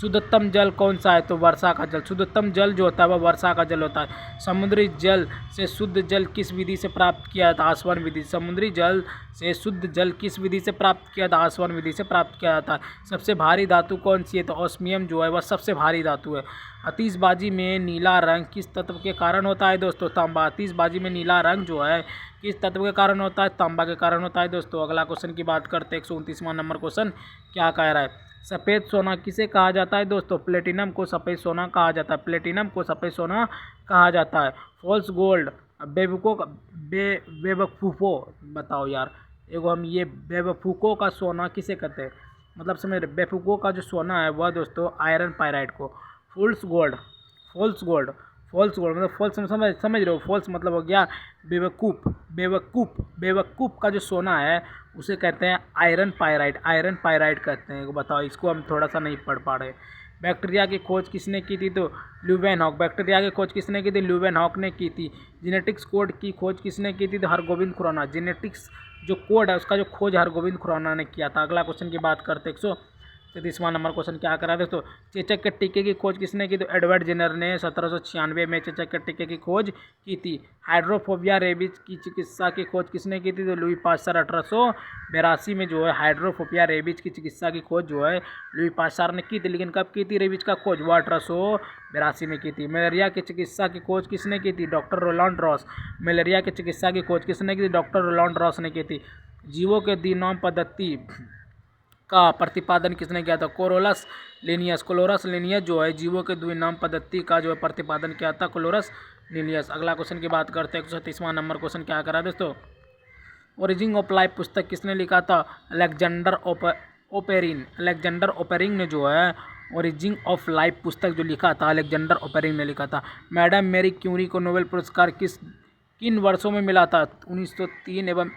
शुद्धतम जल कौन सा है? तो वर्षा का जल। शुद्धतम जल जो होता है वह वर्षा का जल होता है। समुद्री जल से शुद्ध जल किस विधि से प्राप्त किया जाता है? आसवन विधि। समुद्री जल से शुद्ध जल किस विधि से प्राप्त किया जाता है? आसवन विधि से प्राप्त किया जाता है। सबसे भारी धातु कौन सी है? तो ऑस्मियम जो है वह सबसे भारी धातु है। आतिशबाजी में नीला रंग किस तत्व के कारण होता है दोस्तों? तांबा। आतिशबाजी में नीला रंग जो है किस तत्व के कारण होता है? तांबा के कारण होता है दोस्तों। अगला क्वेश्चन की बात करते हैं 129वां नंबर क्वेश्चन क्या कह रहा है? सफ़ेद सोना किसे कहा जाता है दोस्तों? प्लेटिनम को सफ़ेद सोना कहा जाता है। प्लेटिनम को सफ़ेद सोना कहा जाता है। फॉल्स गोल्ड बेवकूफ़ो बताओ यार, एगो हम ये बेवकूफ़ों का सोना किसे कहते हैं? मतलब समझ रहे, बेवकूफ़ों का जो सोना है वह दोस्तों आयरन पायराइड को। फॉल्स गोल्ड मतलब फॉल्स समझ रहे हो, फॉल्स मतलब हो गया बेवकूफ़ का जो सोना है उसे कहते हैं आयरन पायराइड कहते हैं। बताओ, इसको हम थोड़ा सा नहीं पढ़ पा रहे। बैक्टीरिया की खोज किसने की थी? तो ल्यूवेनहॉक। बैक्टीरिया की खोज किसने की थी? ल्यूवेनहॉक ने की थी। जेनेटिक्स कोड की खोज किसने की थी? तो हरगोविंद खुराना। जेनेटिक्स जो कोड है उसका जो खोज हरगोविंद खुराना ने किया था। अगला क्वेश्चन की बात करते 133वां नंबर क्वेश्चन क्या करा दोस्तों? चेचक के टीके की खोज किसने की? तो एडवर्ड जेनर ने 1796 में चेचक के टीके की खोज की थी। हाइड्रोफोबिया रेबीज की चिकित्सा की खोज किसने की थी? तो लुई पाश्चर 1882 में जो है हाइड्रोफोबिया रेबीज की चिकित्सा की खोज जो है लुई पाश्चर ने की थी। लेकिन कब की थी रेबीज का खोज? वो 1882 में की थी। मलेरिया की चिकित्सा की खोज किसने की थी? Doctor Rowland Ross. मलेरिया की चिकित्सा की खोज किसने की थी? डॉक्टर रोलैंड रॉस ने की थी। जीवों के द्विनाम पद्धति का प्रतिपादन किसने किया था? कोलोरस लिनियस जो है जीवों के द्विनाम पद्धति का जो है प्रतिपादन किया था कोलोरस लिनियस। अगला क्वेश्चन की बात करते हैं 137वां नंबर क्वेश्चन क्या करा दोस्तों? ओरिजिन ऑफ लाइफ पुस्तक किसने लिखा था? अलेक्जेंडर ओपेरिन ने जो है ओरिजिन ऑफ लाइफ पुस्तक जो लिखा था अलेक्जेंडर ओपेरिन ने लिखा था। मैडम मैरी क्यूरी को नोबेल पुरस्कार किन वर्षों में मिला था? 1903 एवं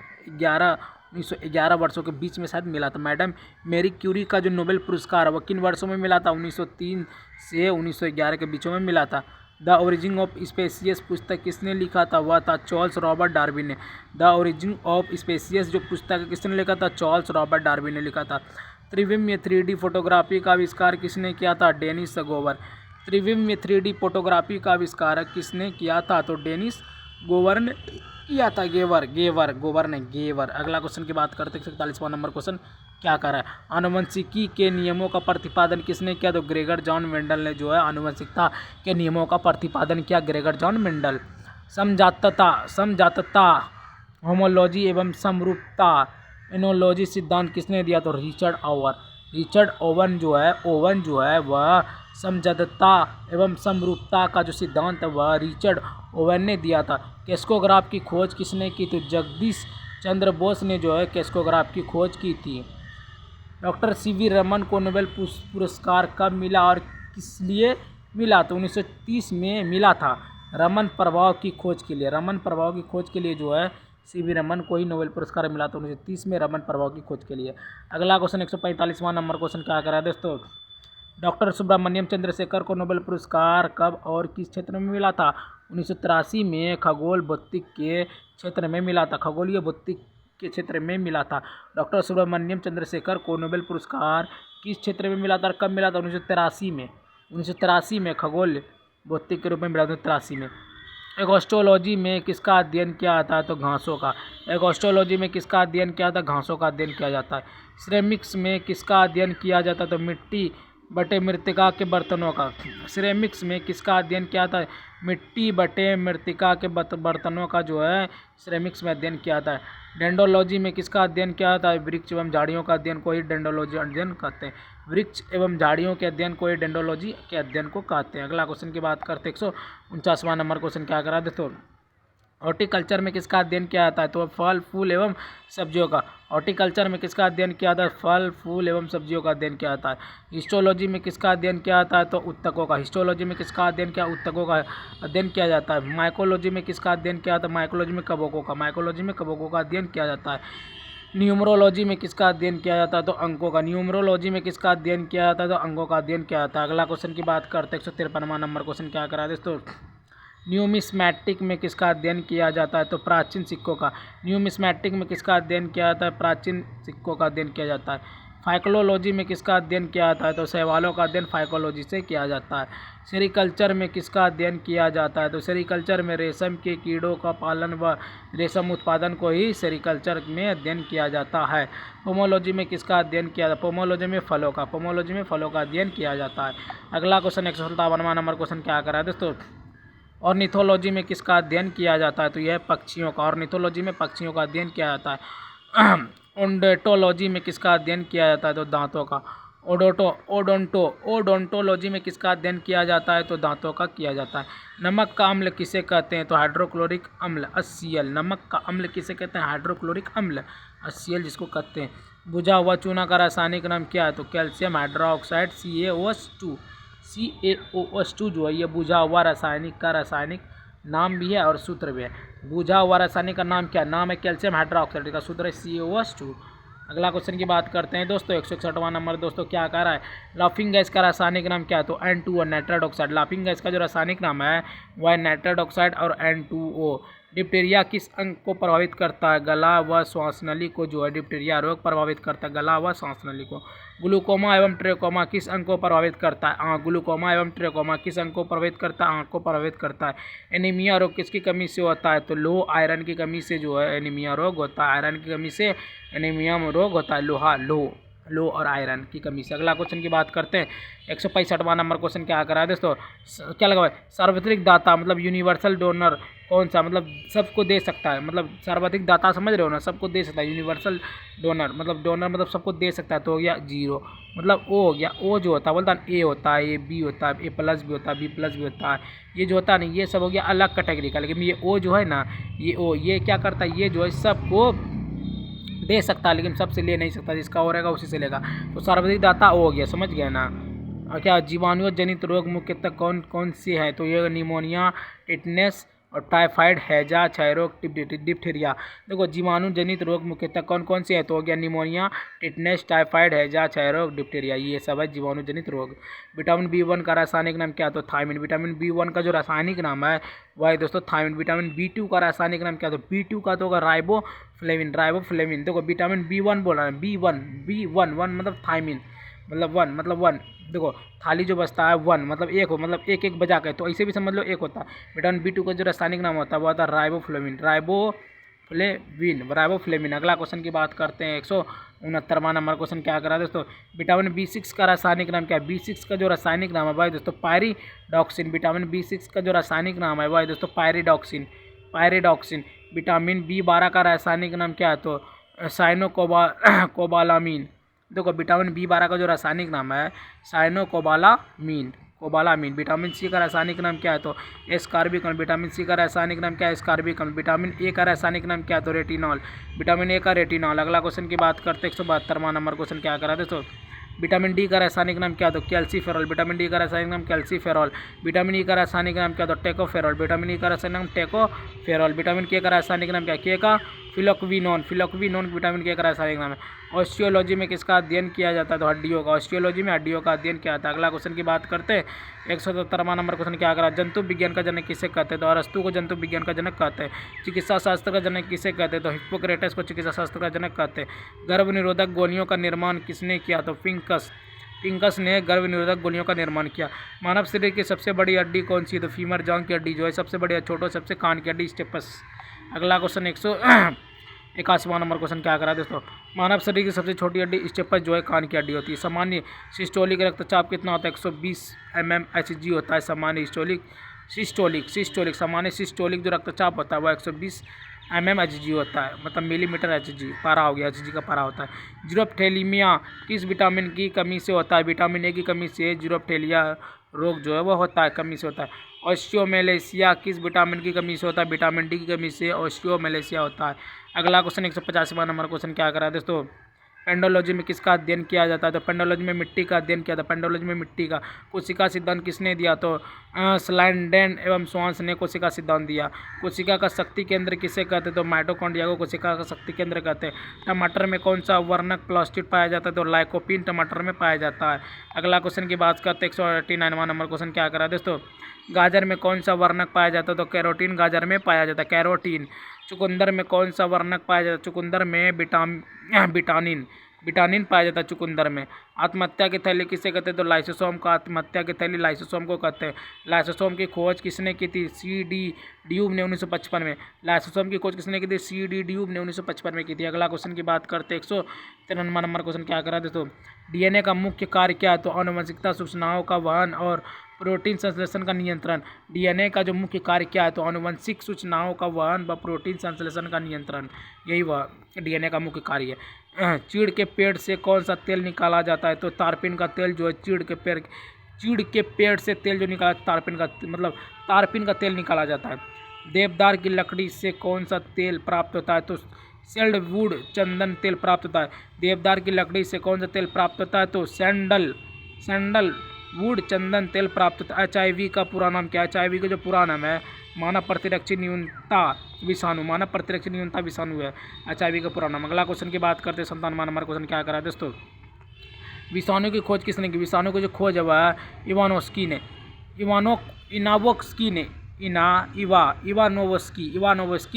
1911 वर्षों के बीच में शायद मिला था। मैडम मैरी क्यूरी का जो नोबेल पुरस्कार है वह किन वर्षों में मिला था? 1903 से 1911 के बीचों में मिला था। द ओरिजिन ऑफ स्पीसीज पुस्तक किसने लिखा था? वह था चार्ल्स रॉबर्ट डार्विन ने। द ओरिजिन ऑफ स्पीसीज जो पुस्तक किसने लिखा था? चार्ल्स रॉबर्ट डार्विन ने लिखा था। त्रिविम 3D फोटोग्राफी का आविष्कार किसने किया था? डेनिस गोवर। त्रिविम 3D फोटोग्राफी का आविष्कार किसने किया था? तो डेनिस गोवर ने किया था। गेवर। अगला क्वेश्चन की बात करते हैं 41वां नंबर क्वेश्चन क्या कर रहा है? आनुवंशिकी के नियमों का प्रतिपादन किसने किया? तो ग्रेगर जॉन मेंडल ने जो है आनुवंशिकता के नियमों का प्रतिपादन किया। Gregor John Mendel. समजातता होमोलॉजी एवं समरूपता एनोलॉजी सिद्धांत किसने दिया? तो रिचर्ड ओवन जो है वह समजातता एवं समरूपता का जो सिद्धांत है वह रिचर्ड ओवन ने दिया था। कैस्कोग्राफ की खोज किसने की? तो जगदीश चंद्र बोस ने जो है कैस्कोग्राफ की खोज की थी। डॉक्टर सीवी रमन को नोबेल पुरस्कार कब मिला और किस लिए मिला? तो 1930 में मिला था, रमन प्रभाव की खोज के लिए। रमन प्रभाव की खोज के लिए जो है सीवी रमन को ही नोबेल पुरस्कार मिला था 1930 में, रमन प्रभाव की खोज के लिए। अगला क्वेश्चन 145वां नंबर क्वेश्चन क्या करा है दोस्तों? डॉक्टर सुब्रमण्यम चंद्रशेखर को नोबेल पुरस्कार कब और किस क्षेत्र में मिला था? 1983 में खगोल भौतिकी के क्षेत्र में मिला था, खगोलीय भौतिकी के क्षेत्र में मिला था। डॉक्टर सुब्रमण्यम चंद्रशेखर को नोबेल पुरस्कार किस क्षेत्र में मिला था और कब मिला था? 1983 में खगोल भौतिकी के रूप में मिला था 1983 में। एगोस्ट्रोलॉजी में किसका अध्ययन किया जाता है? तो घासों का। एगोस्ट्रोलॉजी में किसका अध्ययन किया जाता है? घासों का अध्ययन किया जाता है। सिरेमिक्स में किसका अध्ययन किया जाता है? तो मिट्टी बटे मृतिका के बर्तनों का। सिरेमिक्स में किसका अध्ययन किया जाता है? मिट्टी बटे मृतिका के बर्तनों का जो है सिरेमिक्स में अध्ययन किया जाता है। डेंडोलॉजी में किसका अध्ययन किया जाता है? वृक्ष एवं झाड़ियों का अध्ययन को ही डेंडोलॉजी अध्ययन कहते हैं। वृक्ष एवं झाड़ियों के अध्ययन को ही डेंडोलॉजी के अध्ययन को कहते हैं। अगला क्वेश्चन की बात करते हैं 149वां नंबर क्वेश्चन क्या करा दोस्तों? हॉर्टिकल्चर में किसका अध्ययन किया जाता है? तो फल फूल एवं सब्जियों का। हॉर्टिकल्चर में किसका अध्ययन किया जाता है? फल फूल एवं सब्जियों का अध्ययन किया जाता है। हिस्टोलॉजी में किसका अध्ययन किया जाता है? तो उत्तकों का। हिस्टोलॉजी में किसका अध्ययन किया? उत्तकों का अध्ययन किया जाता है। माइकोलॉजी में किसका अध्ययन किया जाता है? माइकोलॉजी में कवकों का। माइकोलॉजी में कवकों का अध्ययन किया जाता है। न्यूमरोलॉजी में किसका अध्ययन किया जाता है? तो अंकों का। न्यूमरोलॉजी में किसका अध्ययन किया जाता है? तो अंकों का अध्ययन किया जाता है। अगला क्वेश्चन की बात करते हैं 153वां नंबर क्वेश्चन क्या करा दोस्तों? न्यूमिस्मैटिक में किसका अध्ययन किया जाता है? तो प्राचीन सिक्कों का। न्यूमिस्मैटिक में किसका अध्ययन किया जाता है? प्राचीन सिक्कों का अध्ययन किया जाता है। फाइकोलॉजी में किसका अध्ययन किया जाता है? तो शैवालों का अध्ययन फाइकोलॉजी से किया जाता है। सेरिकल्चर में किसका अध्ययन किया जाता है? तो सेरिकल्चर में रेशम के कीड़ों का पालन व रेशम उत्पादन को ही सेरिकल्चर में अध्ययन किया जाता है। पोमोलॉजी में किसका अध्ययन किया जाता है? पोमोलॉजी में फलों का। पोमोलॉजी में फलों का अध्ययन किया जाता है। अगला क्वेश्चन 157वां नंबर क्वेश्चन क्या करा है दोस्तों? ऑर्निथोलॉजी में किसका अध्ययन किया जाता है? तो यह पक्षियों का। ऑर्निथोलॉजी में पक्षियों का अध्ययन किया जाता है। ओडोंटोलॉजी में किसका अध्ययन किया जाता है? तो दांतों का। ओडोंटोलॉजी में किसका अध्ययन किया जाता है? तो दांतों का किया जाता है। नमक का अम्ल किसे कहते हैं? तो हाइड्रोक्लोरिक अम्ल HCl। नमक का अम्ल किसे कहते हैं? हाइड्रोक्लोरिक अम्ल HCl जिसको कहते हैं। बुझा हुआ चूना का रासायनिक नाम क्या है? तो कैल्शियम हाइड्रोक्साइड CaOH2 जो है ये बुझा हुआ रासायनिक नाम भी है और सूत्र भी है। बुझा हुआ रासायनिक का नाम क्या? नाम है कैल्शियम हाइड्रोक्साइड, का सूत्र है CaOH2। अगला क्वेश्चन की बात करते हैं दोस्तों 161वां नंबर दोस्तों क्या कह रहा है? लाफिंग गैस का रासायनिक नाम क्या है? तो N2O nitride oxide. Laughing gas का जो रासायनिक नाम है वह है नाइट्राइड ऑक्साइड और N2O। डिप्टीरिया किस अंग को प्रभावित करता है? गला व श्वासनली को जो है डिप्टीरिया रोग प्रभावित करता है, गला व श्वासनली को। ग्लूकोमा एवं ट्रेकोमा किस अंग को प्रभावित करता है? आँख। ग्लूकोमा एवं ट्रेकोमा किस अंग को प्रभावित करता है? आँख को प्रभावित करता है। एनीमिया रोग किसकी कमी से होता है? तो लो आयरन की कमी से जो है एनीमिया रोग होता है। आयरन की कमी से एनीमिया रोग होता है, लो और आयरन की कमी से। अगला क्वेश्चन की बात करते हैं 165वां नंबर क्वेश्चन क्या करा है दोस्तों? क्या लगा हुआ है? सर्वाधिक दाता मतलब यूनिवर्सल डोनर कौन सा? मतलब सबको दे सकता है, मतलब सर्वाधिक दाता समझ रहे हो ना, सबको दे सकता है। यूनिवर्सल डोनर मतलब सबको दे सकता है, तो हो गया 0। मतलब O हो गया। O जो होता है बोलता है A होता है, B होता है, A+ भी होता है, B+ भी होता है। ये जो होता है ना ये सब हो गया अलग कैटेगरी का। लेकिन ये O जो है ना ये क्या करता है? ये जो है सबको दे सकता है लेकिन सबसे ले नहीं सकता, जिसका हो रहेगा उसी से लेगा। तो सर्वाधिक दाता हो गया, समझ गया ना। और क्या जीवाणु जनित रोग मुख्यतः कौन कौन से हैं? तो ये निमोनिया, टिटनेस और टाइफाइड, हैजा, क्षय रोग, डिप्थीरिया। देखो जीवाणु जनित रोग मुख्यतः कौन कौन से हैं? तो हो गया निमोनिया, टिटनेस, टाइफाइड, हैजा, क्षय रोग, डिप्थीरिया, ये सब है जीवाणु जनित रोग। विटामिन B1 का रासायनिक नाम क्या है? तो थायमिन। विटामिन B1 का जो रासायनिक नाम है वह है दोस्तों थायमिन। विटामिन B2 का रासायनिक नाम क्या है? तो B2 का तो होगा राइबोफ्लेविन। देखो विटामिन B1 बोल रहा है, B1 मतलब थायमिन, मतलब 1 देखो थाली जो बचता है 1 मतलब एक हो, मतलब एक बजा के, तो ऐसे भी समझ लो एक होता है। विटामिन B2 का जो रासायनिक नाम होता है वो होता है राइबोफ्लेविन। अगला क्वेश्चन की बात करते हैं 169वां नंबर क्वेश्चन क्या करा दोस्तों? विटामिन B6 का रासायनिक नाम क्या है? B6 का जो रासायनिक नाम है भाई दोस्तों पायरिडॉक्सिन। विटामिन B6 का जो रासायनिक नाम है भाई दोस्तों पायरिडॉक्सिन। विटामिन B12 का रासायनिक नाम क्या है? तो साइनोकोबालामीन। देखो विटामिन B12 का जो रासायनिक नाम है साइनोकोबालामीन। कोबालामीन। विटामिन सी का रासायनिक नाम क्या है? तो एस्कॉर्बिक अम्ल। विटामिन सी का रासायनिक नाम क्या है? एस्कॉर्बिक अम्ल। विटामिन ए का रासायनिक नाम क्या है? तो रेटिनॉल। विटामिन ए का रेटिनॉल। अगला क्वेश्चन की बात करते हैं 172वां नंबर क्वेश्चन क्या करा दोस्तों? विटामिन डी का रासायनिक नाम क्या? तो कैल्सीफेरॉल। विटामिन डी का रासायनिक नाम कैल्सीफेरॉल। विटामिन ई का रासायनिक नाम क्या? तो टेकोफेरॉल। विटामिन ई का रासायनिक नाम टेकोफेरॉल। विटामिन के का रासायनिक नाम क्या? के का फिलोक्विनोन। फिलोक्विनोन विटामिन के का रासायनिक नाम है। ऑस्टियोलॉजी में किसका अध्ययन किया जाता है? तो हड्डियों का। ऑस्टियोलॉजी में हड्डियों का अध्ययन किया जाता है। अगला क्वेश्चन की बात करते हैं 177वां नंबर क्वेश्चन क्या करा? जंतु विज्ञान का जनक किसे कहते हैं? तो अरस्तु को जंतु विज्ञान का जनक कहते हैं। चिकित्सा शास्त्र का जनक किसे कहते हैं? तो हिप्पोक्रेटस को चिकित्सा शास्त्र का जनक कहते हैं। गर्भ निरोधक गोलियों का निर्माण किसने किया? तो पिंकस ने गर्भ निरोधक गोलियों का निर्माण किया। मानव शरीर की सबसे बड़ी हड्डी कौन सी है? तो फीमर जांघ की हड्डी जो है सबसे बड़ी है। छोटो सबसे कान की हड्डी स्टेपस। अगला क्वेश्चन 181वां नंबर क्वेश्चन क्या करा दोस्तों? मानव शरीर की सबसे छोटी हड्डी स्टेपस जो है कान की हड्डी होती है। सामान्य सिस्टोलिक रक्तचाप कितना होता है? 120 mmHg होता है। सामान्य सिस्टोलिक सामान्य सिस्टोलिक जो रक्तचाप होता है वह 120 mmHg होता है, मतलब मिलीमीटर Hg पारा हो गया, Hg का पारा होता है। जीरोप्थेलीमिया किस विटामिन की कमी से होता है? विटामिन ए की कमी से जीरोप्थेलिया रोग जो है वह होता है, कमी से होता है। ऑस्टियोमेलेसिया किस विटामिन की कमी से होता है? विटामिन डी की कमी से ऑस्टियोमेलेसिया होता है। अगला क्वेश्चन 185वां नंबर क्वेश्चन क्या करा है दोस्तों? पेंडोलॉजी में किसका अध्ययन किया जाता है? तो पेंडोलॉजी में मिट्टी का अध्ययन किया था। पेंडोलॉजी में मिट्टी का। कोशिका सिद्धांत किसने दिया? तो स्लाइडेन एवं स्वांस ने कोशिका सिद्धांत दिया। कोशिका का शक्ति केंद्र किसे कहते हैं? तो माइटोकॉन्ड्रिया को कोशिका का शक्ति केंद्र कहते हैं। टमाटर में कौन सा वर्णक प्लास्टिड पाया जाता है? तो लाइकोपीन टमाटर में पाया जाता है। अगला क्वेश्चन की बात करते हैं 189वां नंबर क्वेश्चन क्या करा दोस्तों? गाजर में कौन सा वर्णक पाया जाता है? तो कैरोटीन गाजर में पाया जाता है, कैरोटीन। चुकंदर में कौन सा वर्णक पाया जाता है? चुकंदर में विटामिन पाया जाता है चुकंदर में। आत्महत्या की थैली किसे कहते हैं? तो लाइसोसोम का आत्महत्या की थैली लाइसोसोम को कहते हैं। लाइसोसोम की खोज किसने की थी? CD ड्यूब ने 1955 में। लाइसोसोम की खोज किसने की थी? CD ड्यूब ने 1955 में की थी। अगला क्वेश्चन की बात करते हैं 193वां नंबर क्वेश्चन क्या करा दोस्तों? DNA का मुख्य कार्य क्या है? तो आनुवंशिकता सूचनाओं का वहन और प्रोटीन संश्लेषण का नियंत्रण। DNA का जो मुख्य कार्य क्या है? तो आनुवंशिक सूचनाओं का वहन व प्रोटीन संश्लेषण का नियंत्रण, यही वह DNA का मुख्य कार्य है। चीड़ के पेड़ से कौन सा तेल निकाला जाता है? तो तारपीन का तेल जो है चीड़ के पेड़ से तेल जो निकाला तारपीन का तेल निकाला जाता है। देवदार की लकड़ी से कौन सा तेल प्राप्त होता है? तो सैंडलवुड चंदन तेल प्राप्त होता है। देवदार की लकड़ी से कौन सा तेल प्राप्त होता है? तो सैंडलवुड चंदन तेल प्राप्त होता है। HIV का पूरा नाम क्या है? HIV का जो पूरा नाम है मानव प्रतिरक्षी न्यूनता विषाणु। मानव प्रतिरक्षी न्यूनता विषाणु है HIV का पूरा नाम। अगला क्वेश्चन की बात करते हैं 97वां नंबर क्वेश्चन क्या करा है दोस्तों? विषाणु की खोज किसने की? विषाणु की जो खोज है वह इवानोव्स्की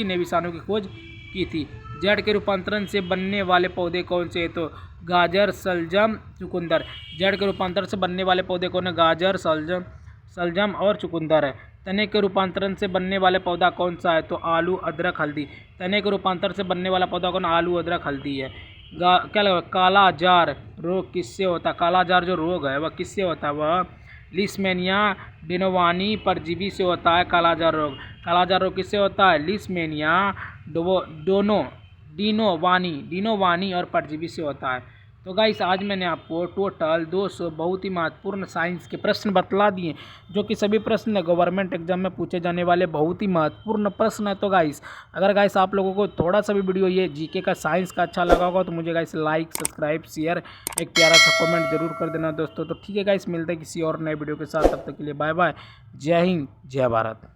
ने विषाणु की खोज की थी। जड़ के रूपांतरण से बनने वाले पौधे कौन से? तो गाजर, सलजम, चुकंदर। जड़ के रूपांतरण से बनने वाले पौधे कौन है? गाजर, सलजम और चुकंदर है। तने के रूपांतरण से बनने वाला पौधा कौन सा है? तो आलू, अदरक, हल्दी। तने के रूपांतरण से बनने वाला पौधा कौन? आलू, अदरक, हल्दी है। क्या लगा? काला जार रोग किससे होता है? काला जार जो रोग है वह किससे होता है? वह लिस्मेनिया डिनोवानी परजीवी से होता है काला जार रोग। काला जार रोग किससे होता है? लिस्मेनिया डिनोवानी और परजीवी से होता है। तो गाइस आज मैंने आपको टोटल 200 बहुत ही महत्वपूर्ण साइंस के प्रश्न बतला दिए, जो कि सभी प्रश्न गवर्नमेंट एग्जाम में पूछे जाने वाले बहुत ही महत्वपूर्ण प्रश्न है। तो गाइस अगर गाइस आप लोगों को थोड़ा सा भी वीडियो ये जीके का साइंस का अच्छा लगा होगा तो मुझे गाइस लाइक, सब्सक्राइब, शेयर, एक प्यारा सा कमेंट जरूर कर देना दोस्तों। तो ठीक है गाइस, मिलते हैं किसी और नए वीडियो के साथ, तब तक के लिए बाय बाय। जय हिंद, जय भारत।